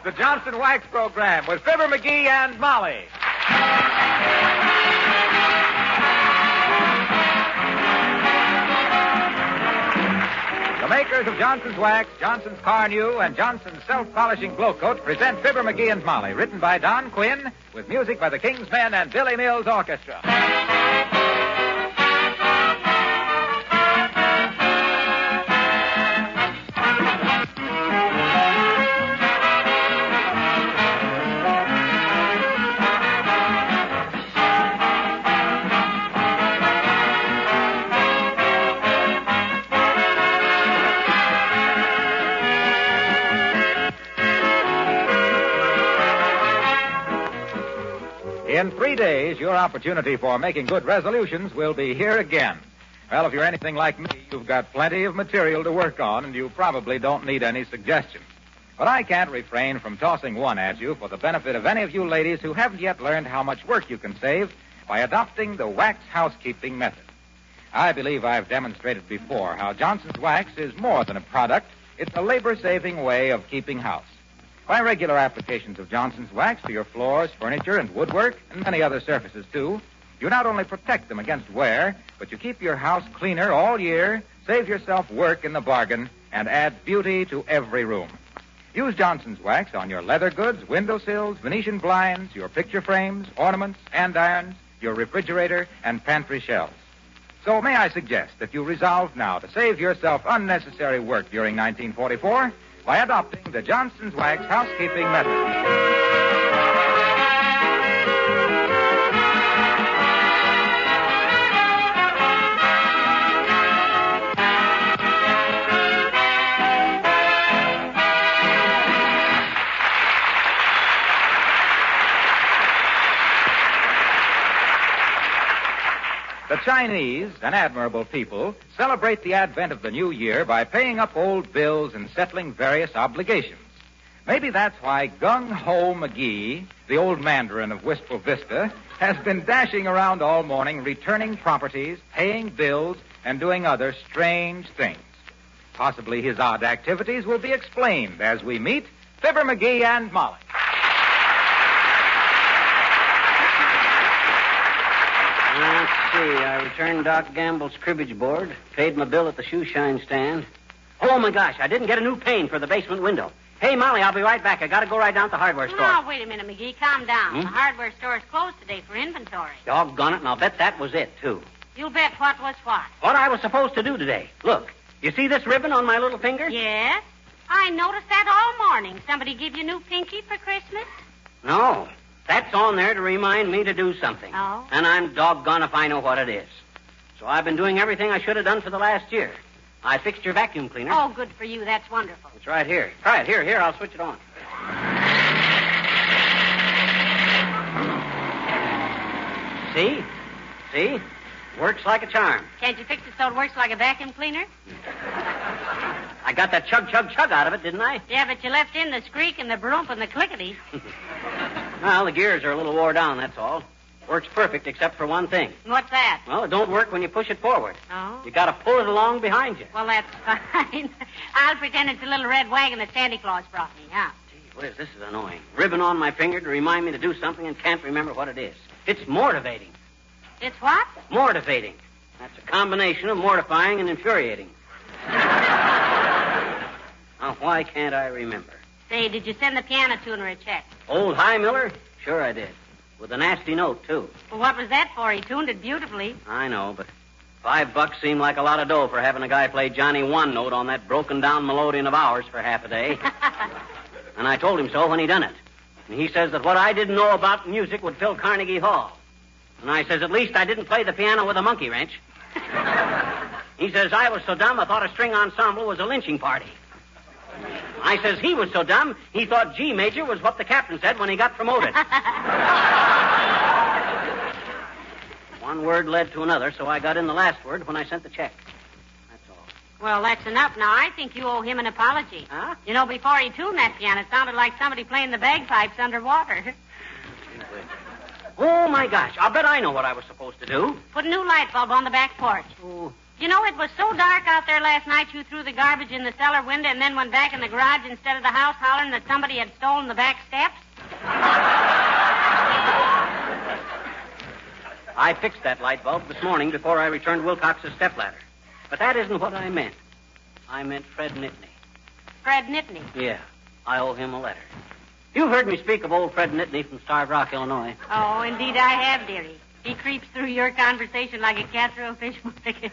the Johnson Wax Program with Fibber, McGee, and Molly. The makers of Johnson's Wax, Johnson's Car New, and Johnson's Self-Polishing Glow Coat present Fibber, McGee, and Molly, written by Don Quinn, with music by the King's Men and Billy Mills Orchestra. In 3 days, your opportunity for making good resolutions will be here again. Well, if you're anything like me, you've got plenty of material to work on, and you probably don't need any suggestions. But I can't refrain from tossing one at you for the benefit of any of you ladies who haven't yet learned how much work you can save by adopting the wax housekeeping method. I believe I've demonstrated before how Johnson's Wax is more than a product. It's a labor-saving way of keeping house. By regular applications of Johnson's Wax to your floors, furniture, and woodwork, and many other surfaces, too, you not only protect them against wear, but you keep your house cleaner all year, save yourself work in the bargain, and add beauty to every room. Use Johnson's Wax on your leather goods, windowsills, Venetian blinds, your picture frames, ornaments, andirons, your refrigerator, and pantry shelves. So may I suggest that you resolve now to save yourself unnecessary work during 1944 by adopting the Johnson's Wax housekeeping method. The Chinese, an admirable people, celebrate the advent of the new year by paying up old bills and settling various obligations. Maybe that's why Gung Ho McGee, the old mandarin of Wistful Vista, has been dashing around all morning returning properties, paying bills, and doing other strange things. Possibly his odd activities will be explained as we meet Fibber, McGee, and Molly. Let's see. I returned Doc Gamble's cribbage board, paid my bill at the shoe shine stand. Oh, my gosh, I didn't get a new pane for the basement window. Hey, Molly, I'll be right back. I got to go right down to the hardware store. Now, wait a minute, McGee. Calm down. The hardware store is closed today for inventory. Doggone it, and I'll bet that was it, too. You'll bet what was what? What I was supposed to do today. Look, you see this ribbon on my little finger? Yes. I noticed that all morning. Somebody give you a new pinky for Christmas? No. That's on there to remind me to do something. Oh? And I'm doggone if I know what it is. So I've been doing everything I should have done for the last year. I fixed your vacuum cleaner. Oh, good for you. That's wonderful. It's right here. Try it. Here, I'll switch it on. See? Works like a charm. Can't you fix it so it works like a vacuum cleaner? I got that chug out of it, didn't I? Yeah, but you left in the squeak and the broomp and the clickety. Well, the gears are a little wore down, that's all. Works perfect except for one thing. What's that? Well, it don't work when you push it forward. Oh? You got to pull it along behind you. Well, that's fine. I'll pretend it's a little red wagon that Santa Claus brought me, yeah. Gee whiz, this is annoying. Ribbon on my finger to remind me to do something and can't remember what it is. It's mortivating. It's what? Mortivating. That's a combination of mortifying and infuriating. Now, why can't I remember? Say, did you send the piano tuner a check? Old High Miller? Sure I did. With a nasty note, too. Well, what was that for? He tuned it beautifully. I know, but $5 seemed like a lot of dough for having a guy play Johnny One Note on that broken-down melodeon of ours for half a day. And I told him so when he done it. And he says that what I didn't know about music would fill Carnegie Hall. And I says, at least I didn't play the piano with a monkey wrench. He says, I was so dumb I thought a string ensemble was a lynching party. I says he was so dumb, he thought G major was what the captain said when he got promoted. One word led to another, so I got in the last word when I sent the check. That's all. Well, that's enough. Now, I think you owe him an apology. Huh? You know, before he tuned that piano, it sounded like somebody playing the bagpipes underwater. Oh, my gosh. I'll bet I know what I was supposed to do. Put a new light bulb on the back porch. Oh. You know, it was so dark out there last night you threw the garbage in the cellar window and then went back in the garage instead of the house hollering that somebody had stolen the back steps? I fixed that light bulb this morning before I returned Wilcox's stepladder. But that isn't what I meant. I meant Fred Nittany. Fred Nittany? Yeah, I owe him a letter. You've heard me speak of old Fred Nittany from Starved Rock, Illinois. Oh, indeed I have, dearie. He creeps through your conversation like a cat through a fish market.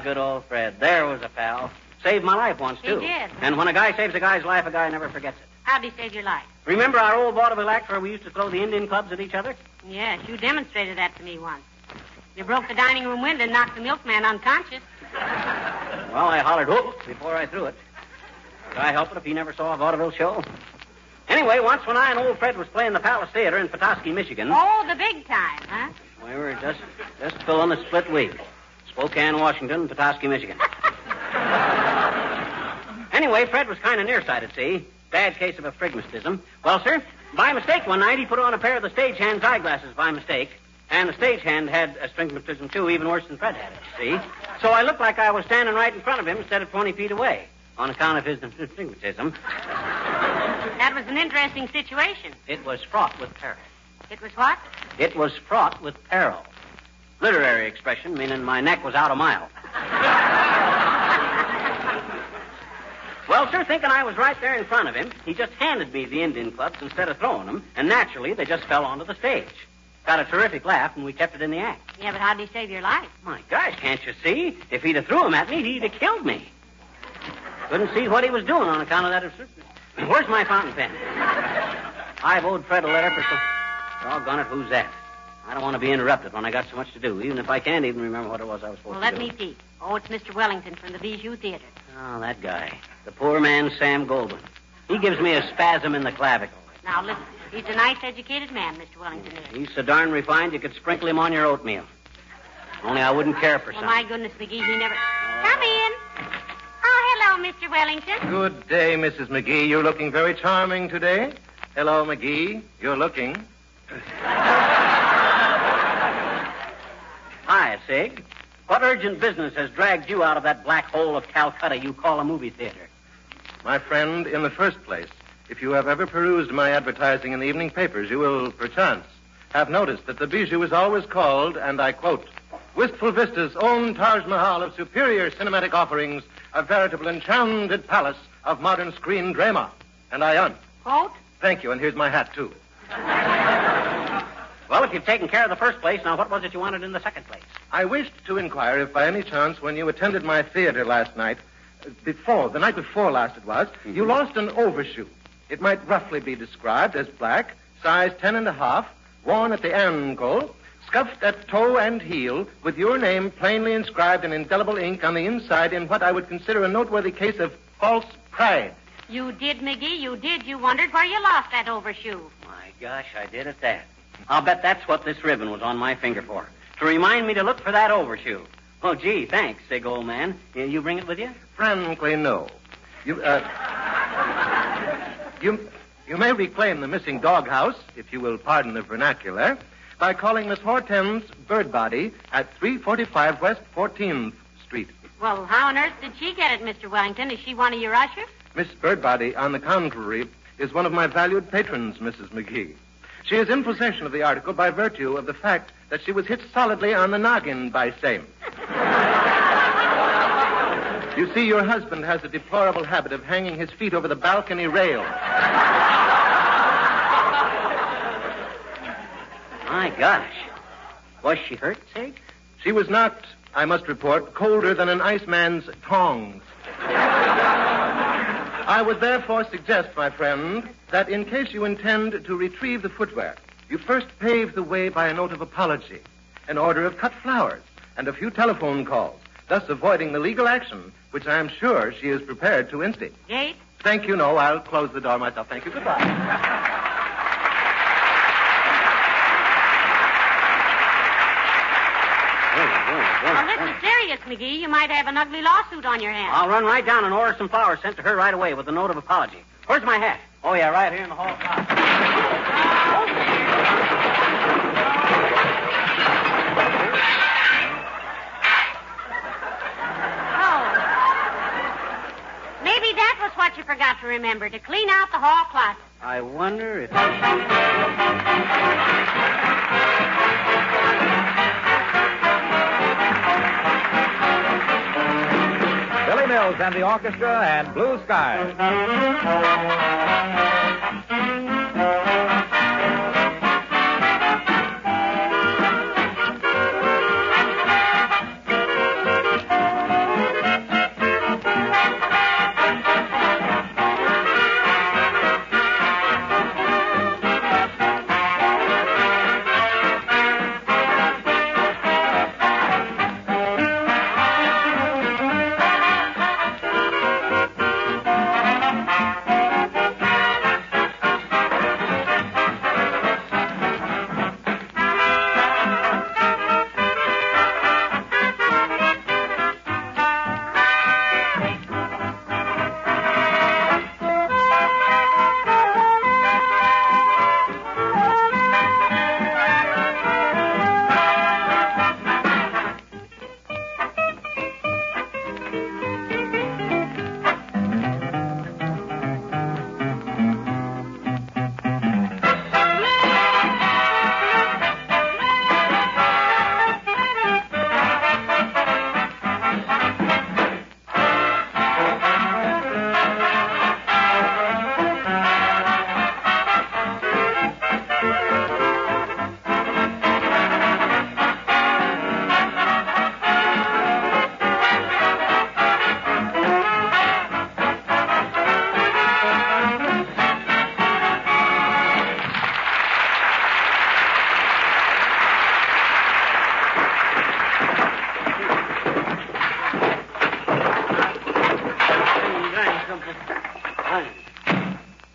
Good old Fred. There was a pal. Saved my life once, too. He did. And when a guy saves a guy's life, a guy never forgets it. How'd he save your life? Remember our old vaudeville act where we used to throw the Indian clubs at each other? Yes, you demonstrated that to me once. You broke the dining room window and knocked the milkman unconscious. Well, I hollered, whoop, before I threw it. Could I help it if he never saw a vaudeville show? Anyway, once when I and old Fred was playing the Palace Theater in Petoskey, Michigan... Oh, the big time, huh? We were just filling the split week. Spokane, Washington, Petoskey, Michigan. Anyway, Fred was kind of nearsighted, see? Bad case of astigmatism. Well, sir, by mistake one night he put on a pair of the stagehand's eyeglasses by mistake. And the stagehand had astigmatism, too, even worse than Fred had it, see? So I looked like I was standing right in front of him instead of 20 feet away on account of his astigmatism. That was an interesting situation. It was fraught with peril. It was what? It was fraught with peril. Literary expression, meaning my neck was out a mile. Well, sir, thinking I was right there in front of him, he just handed me the Indian clubs instead of throwing them, and naturally they just fell onto the stage. Got a terrific laugh, and we kept it in the act. Yeah, but how'd he save your life? My gosh, can't you see? If he'd have threw them at me, he'd have killed me. Couldn't see what he was doing on account of that. Where's my fountain pen? I've owed Fred a letter for some... Doggone it, who's that? I don't want to be interrupted when I got so much to do, even if I can't even remember what it was I was supposed to do. Well, let me see. Oh, it's Mr. Wellington from the Bijou Theater. Oh, that guy. The poor man, Sam Goldwyn. He gives me a spasm in the clavicle. Now, listen. He's a nice, educated man, Mr. Wellington is. He's so darn refined you could sprinkle him on your oatmeal. Only I wouldn't care for Well, some. my goodness, McGee, he never... Come in. Oh, hello, Mr. Wellington. Good day, Mrs. McGee. You're looking very charming today. Hello, McGee. You're looking. Hi, Sig. What urgent business has dragged you out of that black hole of Calcutta you call a movie theater? My friend, in the first place, if you have ever perused my advertising in the evening papers, you will, perchance, have noticed that the Bijou is always called, and I quote, Wistful Vista's own Taj Mahal of superior cinematic offerings, a veritable enchanted palace of modern screen drama. And I Quote? Thank you, and here's my hat, too. Well, if you've taken care of the first place, now what was it you wanted in the second place? I wished to inquire if by any chance, when you attended my theater last night, the night before last it was, you lost an overshoe. It might roughly be described as black, size 10.5, worn at the ankle, scuffed at toe and heel, with your name plainly inscribed in indelible ink on the inside in what I would consider a noteworthy case of false pride. You did, McGee, you did. You wondered where you lost that overshoe. My gosh, I did at that. I'll bet that's what this ribbon was on my finger for. To remind me to look for that overshoe. Oh, gee, thanks, Sig, old man. You bring it with you? Frankly, no. You may reclaim the missing doghouse, if you will pardon the vernacular, by calling Miss Hortense Birdbody at 345 West 14th Street. Well, how on earth did she get it, Mr. Wellington? Is she one of your ushers? Miss Birdbody, on the contrary, is one of my valued patrons, Mrs. McGee. She is in possession of the article by virtue of the fact that she was hit solidly on the noggin by same. You see, your husband has a deplorable habit of hanging his feet over the balcony rail. My gosh. Was she hurt, Sig? She was not, I must report, colder than an iceman's tongs. I would therefore suggest, my friend, that in case you intend to retrieve the footwear, you first pave the way by a note of apology, an order of cut flowers, and a few telephone calls, thus avoiding the legal action, which I am sure she is prepared to instigate. Gate? Thank you, no, I'll close the door myself. Thank you. Goodbye. Well, this is serious, McGee. You might have an ugly lawsuit on your hands. I'll run right down and order some flowers sent to her right away with a note of apology. Where's my hat? Oh, yeah, right here in the hall closet. just what you forgot to remember, to clean out the hall closet. I wonder if... Billy Mills and the orchestra and Blue Skies.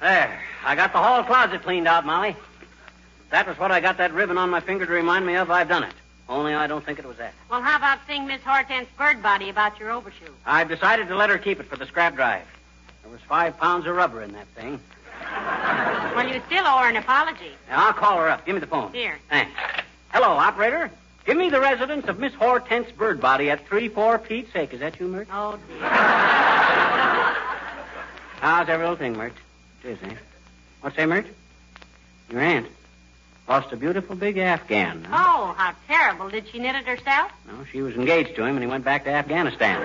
There. I got the hall closet cleaned out, Molly. If that was what I got that ribbon on my finger to remind me of, I've done it. Only I don't think it was that. Well, how about seeing Miss Hortense Bird Body about your overshoe? I've decided to let her keep it for the scrap drive. There was 5 pounds of rubber in that thing. Well, you still owe her an apology. Now, I'll call her up. Give me the phone. Here. Thanks. Hello, operator. Give me the residence of Miss Hortense Bird Body at 3-4 Pete's Sake. Is that you, Mert? Oh, dear. How's every little thing, Mert? It is, eh? What's that, Mert? Your aunt. Lost a beautiful big Afghan. Huh? Oh, how terrible. Did she knit it herself? No, she was engaged to him, and he went back to Afghanistan.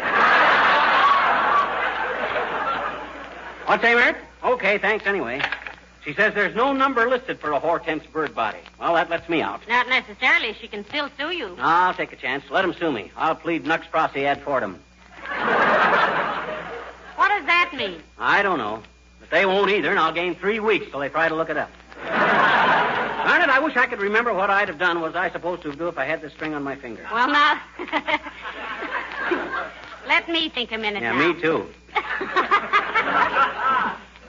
What's that, Mert? Okay, thanks anyway. She says there's no number listed for a Hortense Bird Body. Well, that lets me out. Not necessarily. She can still sue you. I'll take a chance. Let him sue me. I'll plead nux prosi ad fortem. What does that mean? I don't know. But they won't either, and I'll gain 3 weeks till they try to look it up. Darn it, I wish I could remember what I'd have done. Was I supposed to do if I had this string on my finger? Well, now... Let me think a minute now. Yeah, me too.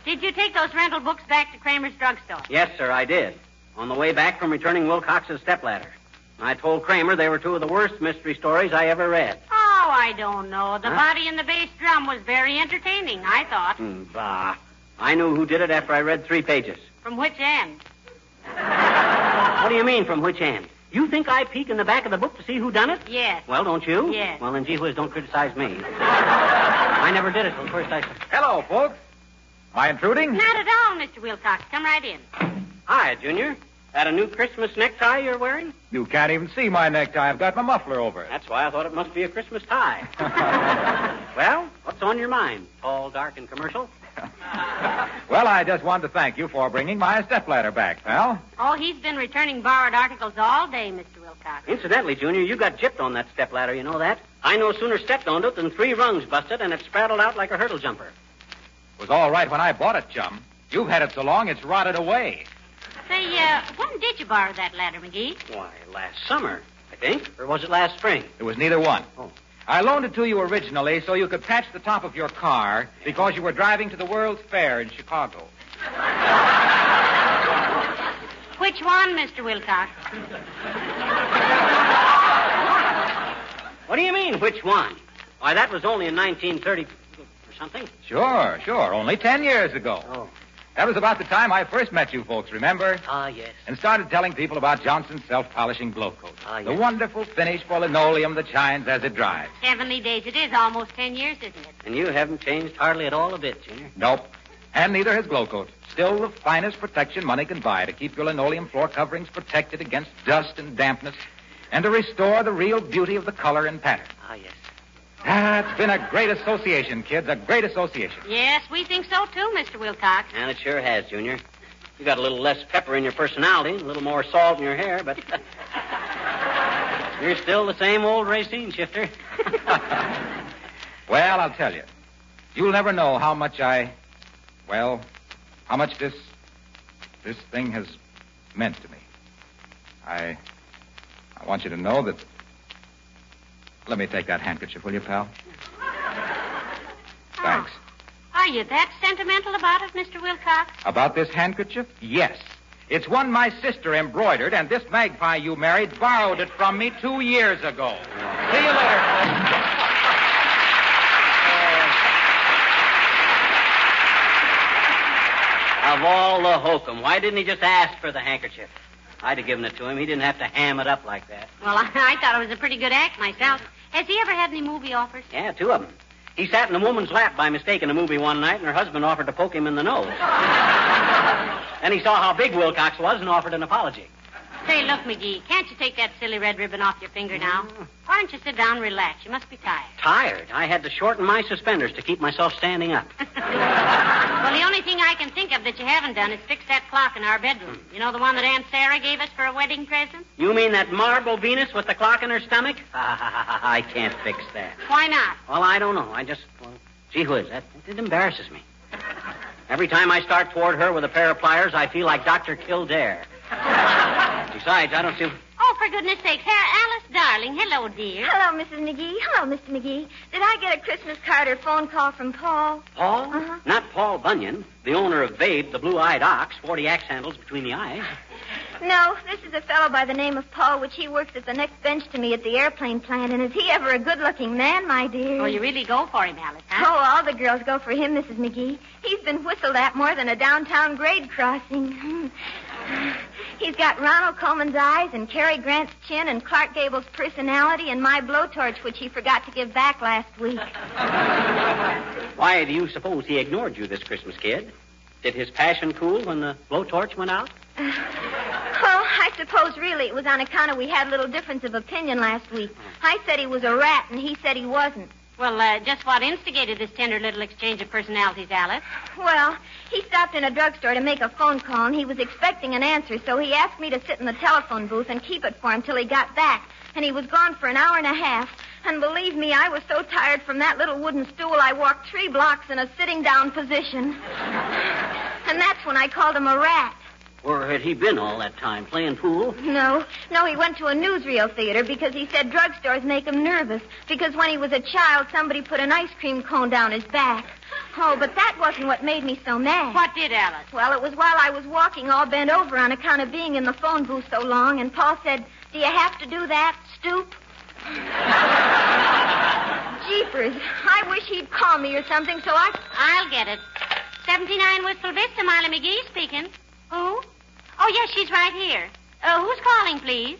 Did you take those rental books back to Kramer's drugstore? Yes, sir, I did. On the way back from returning Wilcox's stepladder. I told Kramer they were 2 of the worst mystery stories I ever read. Oh, I don't know. The body in the bass drum was very entertaining, I thought. Bah. I knew who did it after I read 3 pages. From which end? What do you mean, from which end? You think I peek in the back of the book to see who done it? Yes. Well, don't you? Yes. Well, then, gee whiz, don't criticize me. I never did it till first I... Hello, folks. Am I intruding? Not at all, Mr. Wilcox. Come right in. Hi, Junior. That a new Christmas necktie you're wearing? You can't even see my necktie. I've got my muffler over it. That's why I thought it must be a Christmas tie. Well, what's on your mind? Tall, dark, and commercial? Well, I just wanted to thank you for bringing my stepladder back, pal. Oh, he's been returning borrowed articles all day, Mr. Wilcox. Incidentally, Junior, you got gypped on that stepladder, you know that? I no sooner stepped on it than 3 rungs busted, and it spraddled out like a hurdle jumper. It was all right when I bought it, chum. You've had it so long it's rotted away. Say, when did you borrow that ladder, McGee? Why, last summer, I think. Or was it last spring? It was neither one. Oh. I loaned it to you originally so you could patch the top of your car because you were driving to the World's Fair in Chicago. Which one, Mr. Wilcox? What do you mean, which one? Why, that was only in 1930 or something. Sure. Only 10 years ago. Oh. That was about the time I first met you folks, remember? Ah, yes. And started telling people about Johnson's self-polishing glow coat. Ah, yes. The wonderful finish for linoleum that shines as it dries. Heavenly days. It is almost 10 years, isn't it? And you haven't changed hardly at all a bit, Junior. Nope. And neither has glow coat. Still the finest protection money can buy to keep your linoleum floor coverings protected against dust and dampness and to restore the real beauty of the color and pattern. Ah, yes. It's been a great association, kids, a great association. Yes, we think so, too, Mr. Wilcox. And it sure has, Junior. You got a little less pepper in your personality, a little more salt in your hair, but you're still the same old Racine shifter. Well, I'll tell you. You'll never know how much how much this thing has meant to me. I want you to know that... Let me take that handkerchief, will you, pal? Thanks. Are you that sentimental about it, Mr. Wilcox? About this handkerchief? Yes. It's one my sister embroidered, and this magpie you married borrowed it from me 2 years ago. See you later, folks. Of all the hokum, why didn't he just ask for the handkerchief? I'd have given it to him. He didn't have to ham it up like that. Well, I thought it was a pretty good act myself. Has he ever had any movie offers? Yeah, 2 of them. He sat in a woman's lap by mistake in a movie one night, and her husband offered to poke him in the nose. Then he saw how big Wilcox was and offered an apology. Say, look, McGee, can't you take that silly red ribbon off your finger now? Why don't you sit down and relax? You must be tired. Tired? I had to shorten my suspenders to keep myself standing up. Well, the only thing I can think of that you haven't done is fix that clock in our bedroom. You know, the one that Aunt Sarah gave us for a wedding present? You mean that marble Venus with the clock in her stomach? I can't fix that. Why not? Well, I don't know. Gee whiz, it embarrasses me. Every time I start toward her with a pair of pliers, I feel like Dr. Kildare. Besides, I don't see... Oh, for goodness sake, Alice, darling. Hello, dear. Hello, Mrs. McGee. Hello, Mr. McGee. Did I get a Christmas card or phone call from Paul? Paul? Uh-huh. Not Paul Bunyan, the owner of Babe, the blue-eyed ox, 40 axe handles between the eyes. No, this is a fellow by the name of Paul, which he works at the next bench to me at the airplane plant. And is he ever a good-looking man, my dear? Oh, you really go for him, Alice, huh? Oh, all the girls go for him, Mrs. McGee. He's been whistled at more than a downtown grade crossing. He's got Ronald Coleman's eyes and Cary Grant's chin and Clark Gable's personality and my blowtorch, which he forgot to give back last week. Why do you suppose he ignored you this Christmas, kid? Did his passion cool when the blowtorch went out? Well, I suppose really it was on account of we had a little difference of opinion last week. I said he was a rat, and he said he wasn't. Well, just what instigated this tender little exchange of personalities, Alice? Well, he stopped in a drugstore to make a phone call, and he was expecting an answer, so he asked me to sit in the telephone booth and keep it for him till he got back. And he was gone for an hour and a half. And believe me, I was so tired from that little wooden stool, I walked 3 blocks in a sitting-down position. And that's when I called him a rat. Where had he been all that time? Playing pool? No, he went to a newsreel theater because he said drugstores make him nervous. Because when he was a child, somebody put an ice cream cone down his back. Oh, but that wasn't what made me so mad. What did, Alice? Well, it was while I was walking all bent over on account of being in the phone booth so long, and Paul said, "Do you have to do that, stoop?" Jeepers, I wish he'd call me or something so I'll get it. 79 Wistful Vista, Miley McGee speaking. Who? Oh, yes, she's right here. Who's calling, please?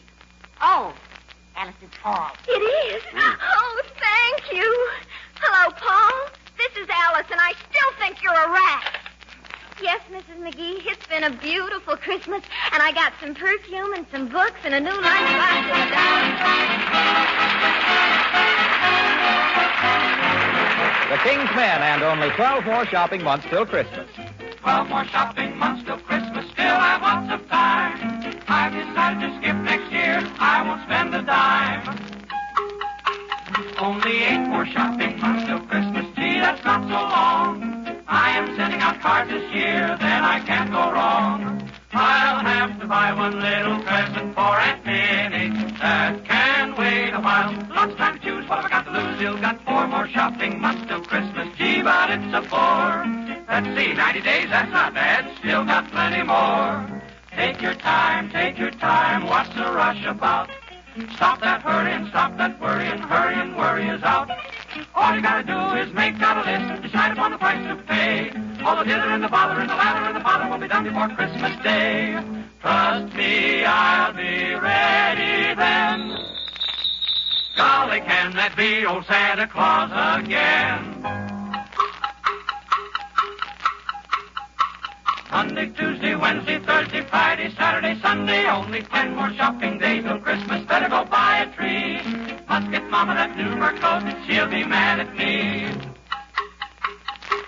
Oh, Alice, it's Paul. It is? Oh, thank you. Hello, Paul. This is Alice, and I still think you're a rat. Yes, Mrs. McGee, it's been a beautiful Christmas, and I got some perfume and some books and a new lunchbox and a The King's Men and only 12 more shopping months till Christmas. 12 more shopping months till Christmas, still have lots of time. I've decided to skip next year, I won't spend a dime. Only 8 more shopping months till Christmas, gee, that's not so long. I am sending out cards this year, then I can't go wrong. I'll have to buy one little present for Aunt Minnie. That can wait a while. Lots of time to choose, what have I got to lose? Still got 4 more shopping months till Christmas, gee, but it's a bore. Let's see, 90 days, that's not bad. Still got plenty more. Take your time, what's the rush about? Stop that hurrying, stop that worrying, hurry and worry is out. All you gotta do is make out a list, decide upon the price to pay. All the dither and the bother and the lather and the bother will be done before Christmas Day. Trust me, I'll be ready then. Golly, can that be old Santa Claus again? Monday, Tuesday, Wednesday, Thursday, Friday, Saturday, Sunday. Only 10 more shopping days till Christmas. Better go buy a tree. Must get Mama that new fur coat. She'll be mad at me.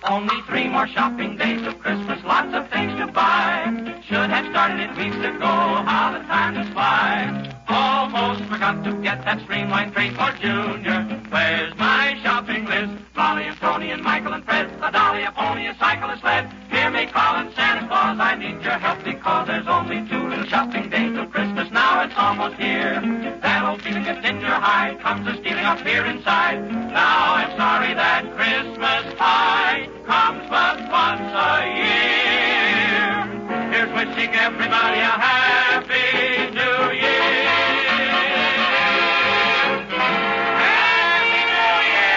Only 3 more shopping days till Christmas. Lots of things to buy. Should have started it weeks ago. How the time does fly. Almost forgot to get that streamlined tray for Junior. Where's my shopping list? Molly and Tony and Michael and Fred. A dolly, a pony, a cycle, a sled. Hear me calling Santa Claus. I need your help because there's only 2 little shopping days till Christmas. Now it's almost here. That old feeling gets in your hide. Comes a stealing up here inside. Now I'm sorry that Christmas tide comes but once a year. Here's wishing everybody a happy New Year. Happy New Year!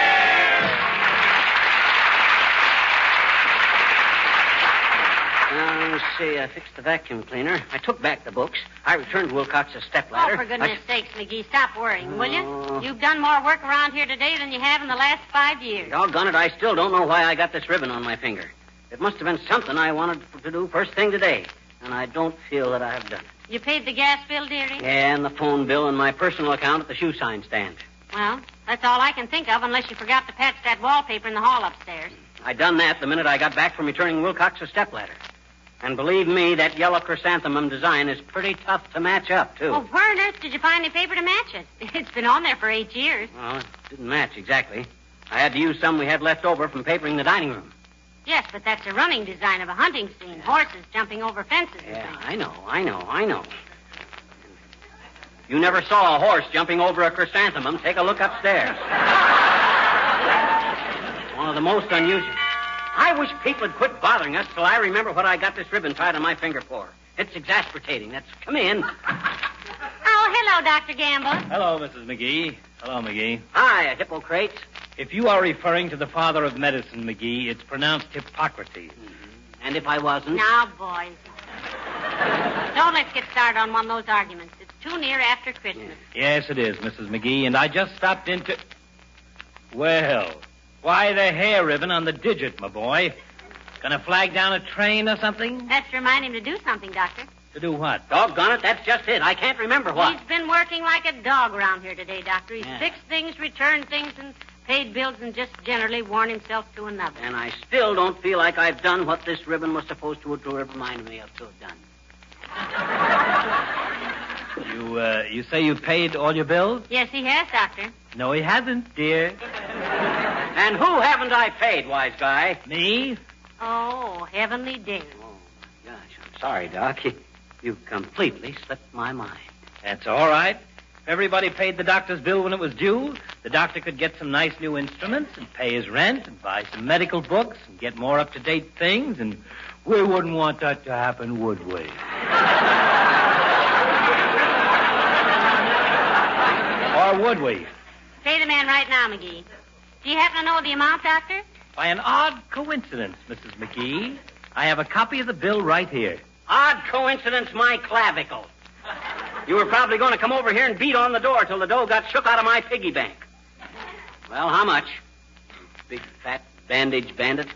Let's see, I fixed the vacuum cleaner. I took back the books. I returned Wilcox's stepladder. Oh, for goodness sakes, McGee, stop worrying, will you? You've done more work around here today than you have in the last 5 years. Doggone it, I still don't know why I got this ribbon on my finger. It must have been something I wanted to do first thing today, and I don't feel that I have done it. You paid the gas bill, dearie? Yeah, and the phone bill and my personal account at the shoe sign stand. Well, that's all I can think of, unless you forgot to patch that wallpaper in the hall upstairs. I done that the minute I got back from returning Wilcox's stepladder. And believe me, that yellow chrysanthemum design is pretty tough to match up, too. Well, where on earth did you find any paper to match it? It's been on there for 8 years. Well, it didn't match exactly. I had to use some we had left over from papering the dining room. Yes, but that's a running design of a hunting scene. Horses jumping over fences and Yeah, things. I know. You never saw a horse jumping over a chrysanthemum. Take a look upstairs. One of the most unusual. I wish people would quit bothering us till I remember what I got this ribbon tied on my finger for. It's exasperating. Come in. Oh, hello, Dr. Gamble. Hello, Mrs. McGee. Hello, McGee. Hi, Hippocrates. If you are referring to the father of medicine, McGee, it's pronounced Hippocrates. And if I wasn't? Now, boys. Don't let's get started on one of those arguments. It's too near after Christmas. Yes, it is, Mrs. McGee, and I just stopped into... Well, why the hair ribbon on the digit, my boy? Gonna flag down a train or something? That's to remind him to do something, Doctor. To do what? Doggone it, that's just it. I can't remember what. He's been working like a dog around here today, Doctor. He's Yeah. fixed things, returned things, and paid bills, and just generally worn himself to another. And I still don't feel like I've done what this ribbon was supposed to remind me of to have done. You say you paid all your bills? Yes, he has, Doctor. No, he hasn't, dear. And who haven't I paid, wise guy? Me? Oh, heavenly day. Oh, gosh, I'm sorry, Doc. You completely slipped my mind. That's all right. If everybody paid the doctor's bill when it was due, the doctor could get some nice new instruments and pay his rent and buy some medical books and get more up-to-date things, and we wouldn't want that to happen, would we? Or would we? Pay the man right now, McGee. Do you happen to know the amount, Doctor? By an odd coincidence, Mrs. McGee, I have a copy of the bill right here. Odd coincidence, my clavicle. You were probably going to come over here and beat on the door till the dough got shook out of my piggy bank. Well, how much? Big, fat, bandage bandit.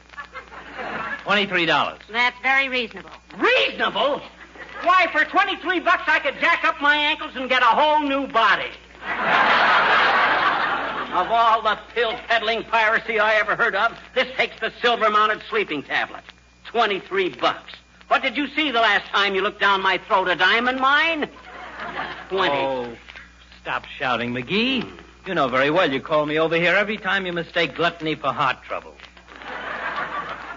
$23. That's very reasonable. Reasonable? Why, for $23 I could jack up my ankles and get a whole new body. Of all the pill-peddling piracy I ever heard of, this takes the silver-mounted sleeping tablet. $23. What did you see the last time you looked down my throat? A diamond mine? 20. Oh, stop shouting, McGee. You know very well you call me over here every time you mistake gluttony for heart trouble.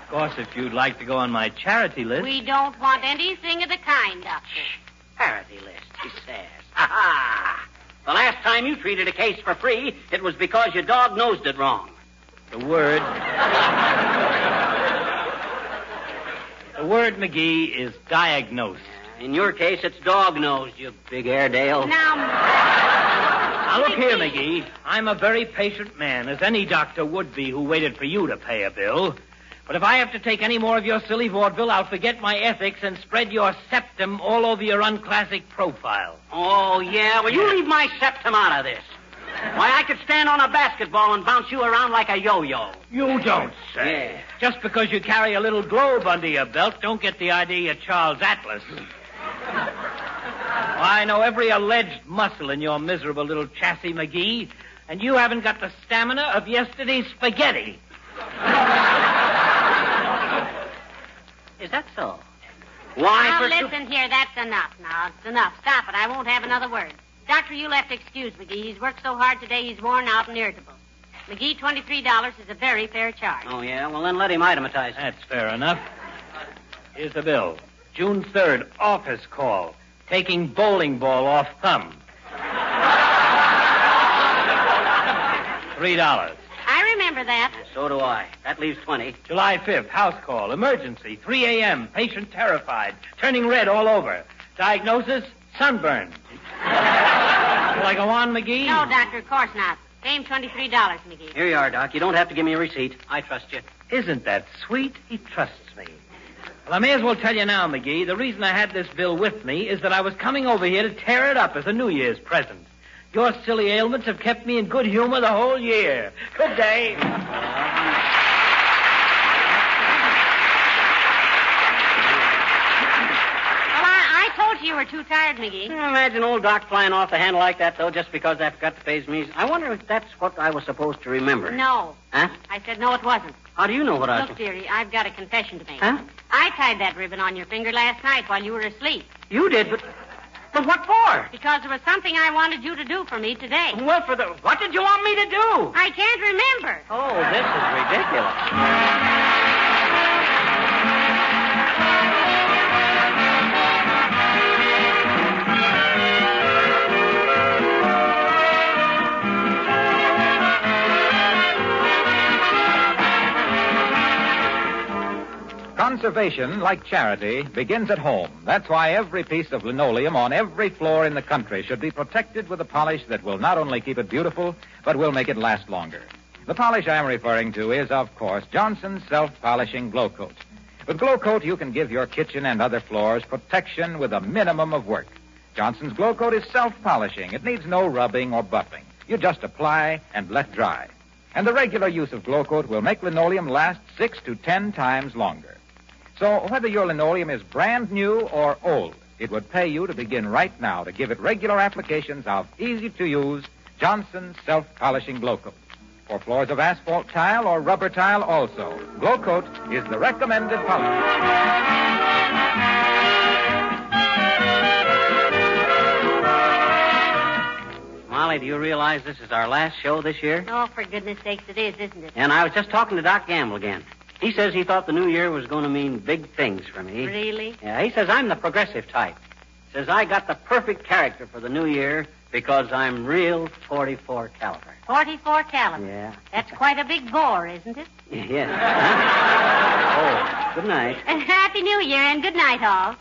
Of course, if you'd like to go on my charity list... We don't want anything of the kind, Doctor. Charity list, he says. Ha-ha! The last time you treated a case for free, it was because your dog-nosed it wrong. The word, McGee, is diagnosed. In your case, it's dog-nosed, you big Airedale. Now, Now, look here, McGee. I'm a very patient man, as any doctor would be who waited for you to pay a bill. But if I have to take any more of your silly vaudeville, I'll forget my ethics and spread your septum all over your unclassic profile. Oh, yeah? Well, you leave my septum out of this. Why, I could stand on a basketball and bounce you around like a yo-yo. You don't say. Yeah. Just because you carry a little globe under your belt, don't get the idea you're Charles Atlas. I know every alleged muscle in your miserable little chassis, McGee, and you haven't got the stamina of yesterday's spaghetti. Is that so? Why, Now, listen here, that's enough. Now, it's enough. Stop it. I won't have another word. Doctor, you'll have to excuse McGee. He's worked so hard today, he's worn out and irritable. McGee, $23 is a very fair charge. Oh, yeah? Well, then let him itemize it. That's fair enough. Here's the bill. June 3rd, office call. Taking bowling ball off thumb. $3. I remember that. So do I. That leaves 20. July 5th, house call. Emergency. 3 a.m. Patient terrified. Turning red all over. Diagnosis, sunburn. Will I go on, McGee? No, Doctor, of course not. Pay him $23, McGee. Here you are, Doc. You don't have to give me a receipt. I trust you. Isn't that sweet? He trusts me. Well, I may as well tell you now, McGee, the reason I had this bill with me is that I was coming over here to tear it up as a New Year's present. Your silly ailments have kept me in good humor the whole year. Good day. I told you were too tired, McGee. Imagine old Doc flying off the handle like that, though, just because I forgot to pay his meals. I wonder if that's what I was supposed to remember. No. Huh? I said no, it wasn't. How do you know what I was... Look, dearie, I've got a confession to make. Huh? I tied that ribbon on your finger last night while you were asleep. You did, but what for? Because there was something I wanted you to do for me today. Well, what did you want me to do? I can't remember. Oh, this is ridiculous. Conservation, like charity, begins at home. That's why every piece of linoleum on every floor in the country should be protected with a polish that will not only keep it beautiful, but will make it last longer. The polish I am referring to is, of course, Johnson's Self-Polishing Glow Coat. With Glow Coat, you can give your kitchen and other floors protection with a minimum of work. Johnson's Glow Coat is self-polishing. It needs no rubbing or buffing. You just apply and let dry. And the regular use of Glow Coat will make linoleum last 6 to 10 times longer. So whether your linoleum is brand new or old, it would pay you to begin right now to give it regular applications of easy-to-use Johnson's Self-Polishing Glow Coat. For floors of asphalt tile or rubber tile also, Glow Coat is the recommended polish. Molly, do you realize this is our last show this year? Oh, for goodness sakes, it is, isn't it? And I was just talking to Doc Gamble again. He says he thought the new year was going to mean big things for me. Really? Yeah, he says I'm the progressive type. Says I got the perfect character for the new year because I'm real 44 caliber. 44 caliber? Yeah. That's quite a big bore, isn't it? Yes. Huh? Oh, good night. Happy New Year and good night, all.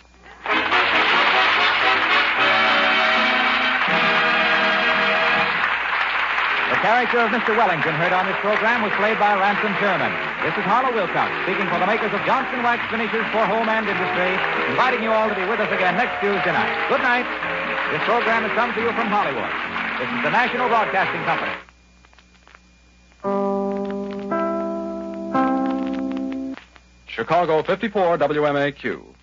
The character of Mr. Wellington heard on this program was played by Ransom Sherman. This is Harlow Wilcox, speaking for the makers of Johnson Wax Finishes for Home and Industry, inviting you all to be with us again next Tuesday night. Good night. This program has come to you from Hollywood. This is the National Broadcasting Company. Chicago 54 WMAQ.